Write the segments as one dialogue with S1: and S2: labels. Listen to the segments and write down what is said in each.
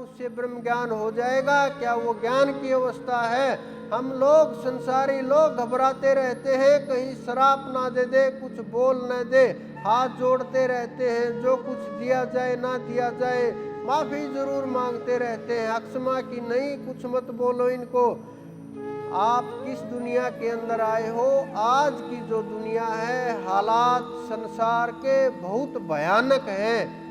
S1: उससे ब्रह्म ज्ञान हो जाएगा। क्या वो ज्ञान की अवस्था है? हम लोग संसारी लोग घबराते रहते हैं, कहीं श्राप ना दे दे, कुछ बोल न दे, हाथ जोड़ते रहते हैं, जो कुछ दिया जाए ना दिया जाए, माफी जरूर मांगते रहते हैं, अक्षमा की नहीं, कुछ मत बोलो इनको। आप किस दुनिया के अंदर आए हो? आज की जो दुनिया है, हालात संसार के बहुत भयानक हैं।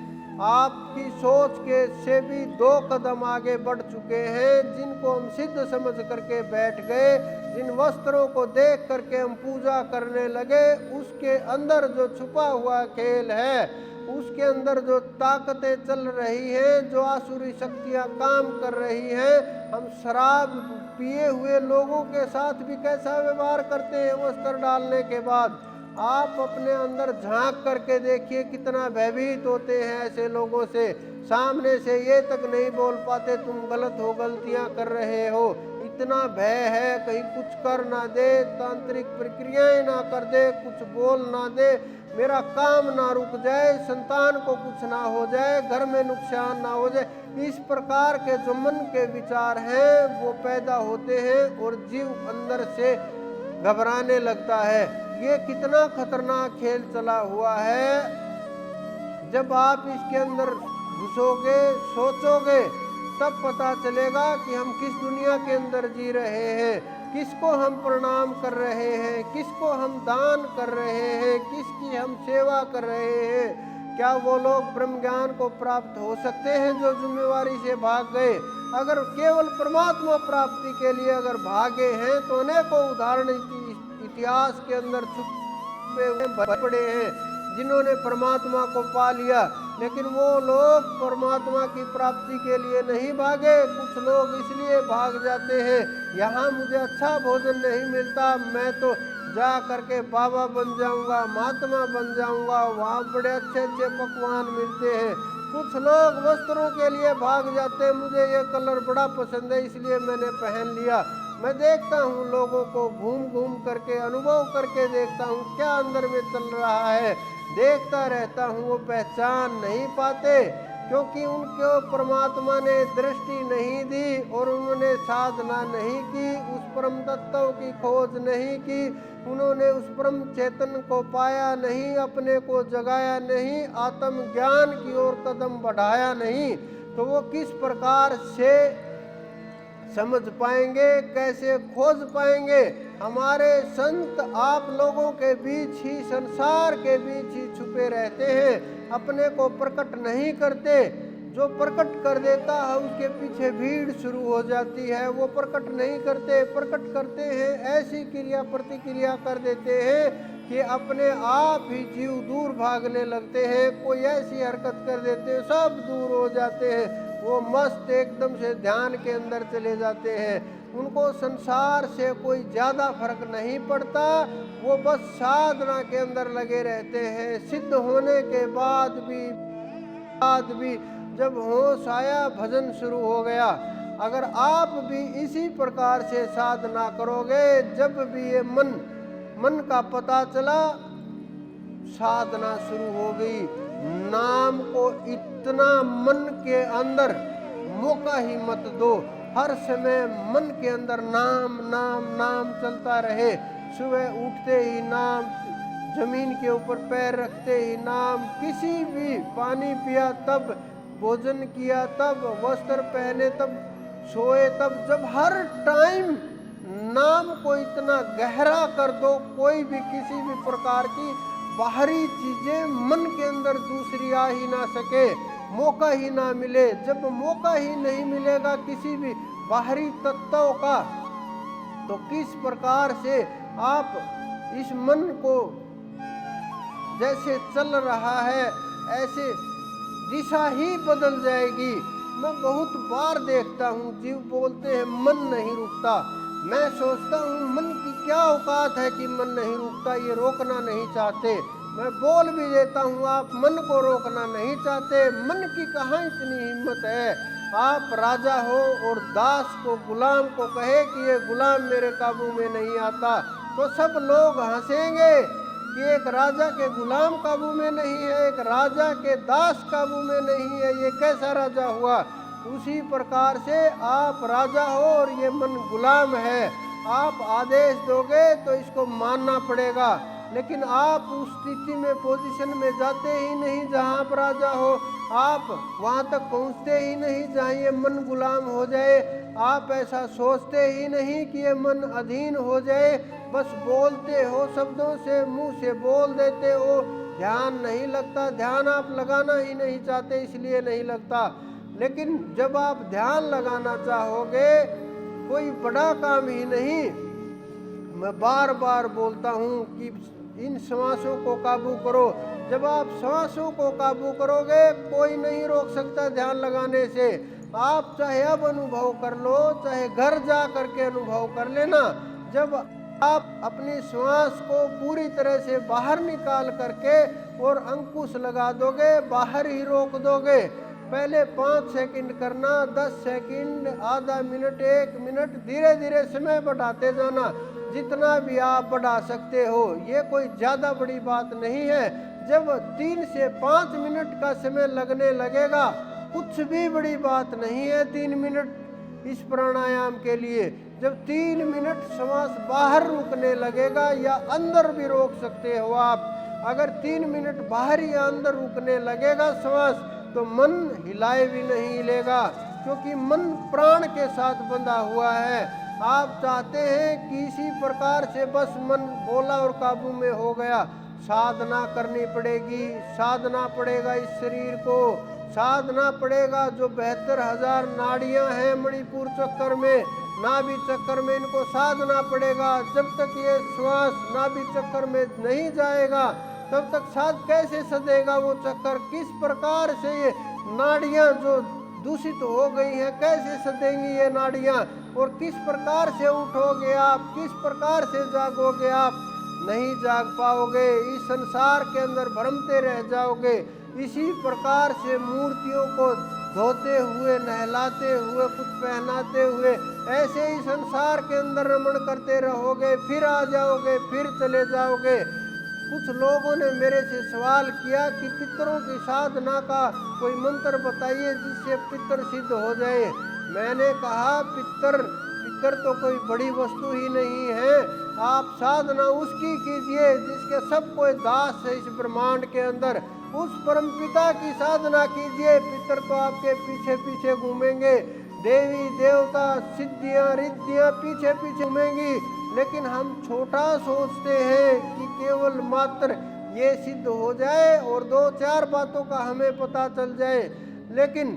S1: आपकी सोच के से भी 2 कदम आगे बढ़ चुके हैं। जिनको हम सिद्ध समझ करके बैठ गए, जिन वस्त्रों को देख करके हम पूजा करने लगे, उसके अंदर जो छुपा हुआ खेल है, उसके अंदर जो ताकतें चल रही हैं, जो आसुरी शक्तियां काम कर रही हैं, हम शराब पिए हुए लोगों के साथ भी कैसा व्यवहार करते हैं वस्त्र डालने के बाद। आप अपने अंदर झांक करके देखिए, कितना भयभीत होते हैं ऐसे लोगों से। सामने से ये तक नहीं बोल पाते तुम गलत हो, गलतियां कर रहे हो, इतना भय है, कहीं कुछ कर ना दे, तांत्रिक प्रक्रियाएं ना कर दे, कुछ बोल ना दे, मेरा काम ना रुक जाए, संतान को कुछ ना हो जाए, घर में नुकसान ना हो जाए। इस प्रकार के जो मन के विचार हैं वो पैदा होते हैं और जीव अंदर से घबराने लगता है। ये कितना खतरनाक खेल चला हुआ है। जब आप इसके अंदर घुसोगे, सोचोगे, तब पता चलेगा कि हम किस दुनिया के अंदर जी रहे हैं, किसको हम प्रणाम कर रहे हैं, किसको हम दान कर रहे हैं, किसकी हम सेवा कर रहे हैं। क्या वो लोग ब्रह्म ज्ञान को प्राप्त हो सकते हैं जो जिम्मेवारी से भाग गए? अगर केवल परमात्मा प्राप्ति के लिए अगर भागे हैं तो अनेकों उदाहरण इतिहास के अंदर छुपे हुए पड़े हैं जिन्होंने परमात्मा को पा लिया, लेकिन वो लोग परमात्मा की प्राप्ति के लिए नहीं भागे। कुछ लोग इसलिए भाग जाते हैं, यहाँ मुझे अच्छा भोजन नहीं मिलता, मैं तो जा करके बाबा बन जाऊंगा, महात्मा बन जाऊंगा, वहाँ बड़े अच्छे अच्छे पकवान मिलते हैं। कुछ लोग वस्त्रों के लिए भाग जाते हैं, मुझे ये कलर बड़ा पसंद है इसलिए मैंने पहन लिया। मैं देखता हूँ लोगों को, घूम घूम करके अनुभव करके देखता हूँ क्या अंदर में चल रहा है, देखता रहता हूँ। वो पहचान नहीं पाते क्योंकि उनको परमात्मा ने दृष्टि नहीं दी और उन्होंने साधना नहीं की, उस परम तत्व की खोज नहीं की, उन्होंने उस परम चेतन को पाया नहीं, अपने को जगाया नहीं, आत्म ज्ञान की ओर कदम बढ़ाया नहीं। तो वो किस प्रकार से समझ पाएंगे, कैसे खोज पाएंगे? हमारे संत आप लोगों के बीच ही, संसार के बीच ही छुपे रहते हैं, अपने को प्रकट नहीं करते। जो प्रकट कर देता है उसके पीछे भीड़ शुरू हो जाती है। वो प्रकट नहीं करते, प्रकट करते हैं ऐसी क्रिया प्रतिक्रिया कर देते हैं कि अपने आप ही जीव दूर भागने लगते हैं। कोई ऐसी हरकत कर देते हैं, सब दूर हो जाते हैं, वो मस्त एकदम से ध्यान के अंदर चले जाते हैं। उनको संसार से कोई ज़्यादा फर्क नहीं पड़ता, वो बस साधना के अंदर लगे रहते हैं। सिद्ध होने के बाद भी जब होश आया, भजन शुरू हो गया। अगर आप भी इसी प्रकार से साधना करोगे, जब भी ये मन का पता चला, साधना शुरू हो गई। नाम को इतना मन के अंदर मौका ही मत दो, हर समय मन के अंदर नाम नाम नाम चलता रहे। सुबह उठते ही नाम, जमीन के ऊपर पैर रखते ही नाम, किसी भी पानी पिया तब, भोजन किया तब, वस्त्र पहने तब, सोए तब, जब हर टाइम नाम को इतना गहरा कर दो, कोई भी किसी भी प्रकार की बाहरी चीजें मन के अंदर दूसरी आ ही ना सके, मौका ही ना मिले। जब मौका ही नहीं मिलेगा किसी भी बाहरी तत्व का, तो किस प्रकार से आप इस मन को जैसे चल रहा है ऐसे दिशा ही बदल जाएगी। मैं बहुत बार देखता हूँ, जीव बोलते हैं मन नहीं रुकता। मैं सोचता हूँ मन की क्या औकात है कि मन नहीं रुकता, ये रोकना नहीं चाहते। मैं बोल भी देता हूँ आप मन को रोकना नहीं चाहते। मन की कहाँ इतनी हिम्मत है? आप राजा हो और दास को, गुलाम को कहे कि ये गुलाम मेरे काबू में नहीं आता, तो सब लोग हंसेंगे कि एक राजा के गुलाम काबू में नहीं है, एक राजा के दास काबू में नहीं है, ये कैसा राजा हुआ? उसी प्रकार से आप राजा हो और ये मन गुलाम है। आप आदेश दोगे तो इसको मानना पड़ेगा, लेकिन आप उस स्थिति में, पोजीशन में जाते ही नहीं जहाँ आप राजा हो। आप वहाँ तक पहुँचते ही नहीं जहाँ ये मन गुलाम हो जाए। आप ऐसा सोचते ही नहीं कि ये मन अधीन हो जाए। बस बोलते हो शब्दों से, मुंह से बोल देते हो, ध्यान नहीं लगता। ध्यान आप लगाना ही नहीं चाहते, इसलिए नहीं लगता। लेकिन जब आप ध्यान लगाना चाहोगे, कोई बड़ा काम ही नहीं, मैं बार बार बोलता हूँ कि इन श्वासों को काबू करो। जब आप श्वासों को काबू करोगे, कोई नहीं रोक सकता ध्यान लगाने से। आप चाहे अब अनुभव कर लो, चाहे घर जा करके अनुभव कर लेना। जब आप अपनी श्वास को पूरी तरह से बाहर निकाल करके और अंकुश लगा दोगे, बाहर ही रोक दोगे। पहले 5 सेकंड करना, 10 सेकंड, आधा मिनट, 1 मिनट, धीरे धीरे समय बढ़ाते जाना, जितना भी आप बढ़ा सकते हो। ये कोई ज़्यादा बड़ी बात नहीं है। जब 3 से 5 मिनट का समय लगने लगेगा, कुछ भी बड़ी बात नहीं है 3 मिनट इस प्राणायाम के लिए। जब 3 मिनट श्वास बाहर रुकने लगेगा, या अंदर भी रोक सकते हो आप। अगर 3 मिनट बाहर या अंदर रुकने लगेगा श्वास, तो मन हिलाए भी नहीं हिलेगा, क्योंकि मन प्राण के साथ बंधा हुआ है। आप चाहते हैं कि इसी प्रकार से बस मन बोला और काबू में हो गया। साधना करनी पड़ेगी, साधना पड़ेगा इस शरीर को, साधना पड़ेगा। जो 72,000 नाड़ियां हैं मणिपुर चक्कर में, नाभि चक्कर में, इनको साधना पड़ेगा। जब तक ये श्वास नाभि चक्कर में नहीं जाएगा, तब तक साध कैसे सदेगा वो चक्कर? किस प्रकार से ये नाड़ियां जो दूषित हो गई हैं, कैसे सदेंगी ये नाड़ियां? और किस प्रकार से उठोगे आप, किस प्रकार से जागोगे आप? नहीं जाग पाओगे, इस संसार के अंदर भ्रमते रह जाओगे। इसी प्रकार से मूर्तियों को धोते हुए, नहलाते हुए, कुछ पहनाते हुए, ऐसे ही संसार के अंदर रमण करते रहोगे। फिर आ जाओगे, फिर चले जाओगे। कुछ लोगों ने मेरे से सवाल किया कि पितरों की साधना का कोई मंत्र बताइए जिससे पितर सिद्ध हो जाए। मैंने कहा पितर तो कोई बड़ी वस्तु ही नहीं है। आप साधना उसकी कीजिए जिसके सब कोई दास है इस ब्रह्मांड के अंदर। उस परमपिता की साधना कीजिए। पितर तो आपके पीछे पीछे घूमेंगे, देवी देवता, सिद्धियां, रिद्धियां पीछे पीछे घूमेंगी। लेकिन हम छोटा सोचते हैं कि केवल मात्र ये सिद्ध हो जाए और 2-4 बातों का हमें पता चल जाए। लेकिन